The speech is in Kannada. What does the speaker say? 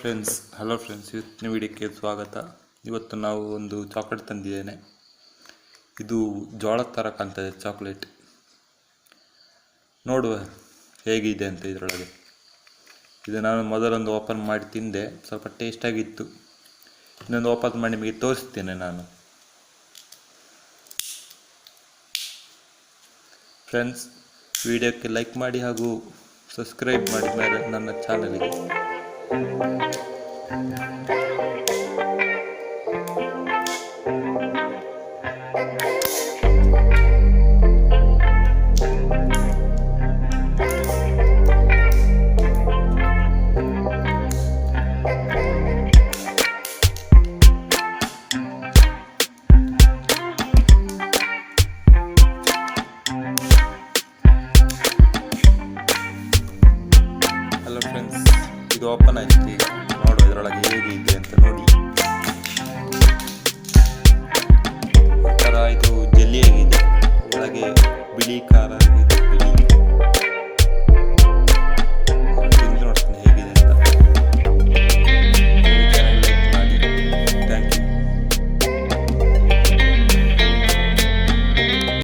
ಹಲೋ ಫ್ರೆಂಡ್ಸ್, ಇವತ್ತಿನ ವಿಡಿಯೋಕ್ಕೆ ಸ್ವಾಗತ. ಇವತ್ತು ನಾವು ಒಂದು ಚಾಕ್ಲೇಟ್ ತಂದಿದ್ದೇನೆ. ಇದು ಜೋಳದ ಥರ ಕಾಣ್ತದೆ ಚಾಕ್ಲೇಟ್. ನೋಡುವ ಹೇಗಿದೆ ಅಂತ ಇದರೊಳಗೆ. ಇದು ನಾನು ಮೊದಲೊಂದು ಓಪನ್ ಮಾಡಿ ತಿಂದೆ, ಸ್ವಲ್ಪ ಟೇಸ್ಟಾಗಿತ್ತು. ಇನ್ನೊಂದು ಓಪನ್ ಮಾಡಿ ನಿಮಗೆ ತೋರಿಸ್ತೇನೆ ನಾನು. ಫ್ರೆಂಡ್ಸ್, ವಿಡಿಯೋಕ್ಕೆ ಲೈಕ್ ಮಾಡಿ ಹಾಗೂ ಸಬ್ಸ್ಕ್ರೈಬ್ ಮಾಡಿ ಮೇಲೆ ನನ್ನ ಚಾನಲ್ಗೆ. ಹಲೋ ಫ್ರೆಂಡ್ಸ್, ಇದು ಓಪನ್ ಆಯ್ತು. ಈಗ ನೋಡುವ ಇದರೊಳಗೆ ಹೇಗೆ ಇದೆ ಅಂತ ನೋಡಿ. ಒಂಥರ ಇದು ಜೆಲ್ಲಿ ಆಗಿದೆ, ಒಳಗೆ ಬಿಳಿ ಖಾರ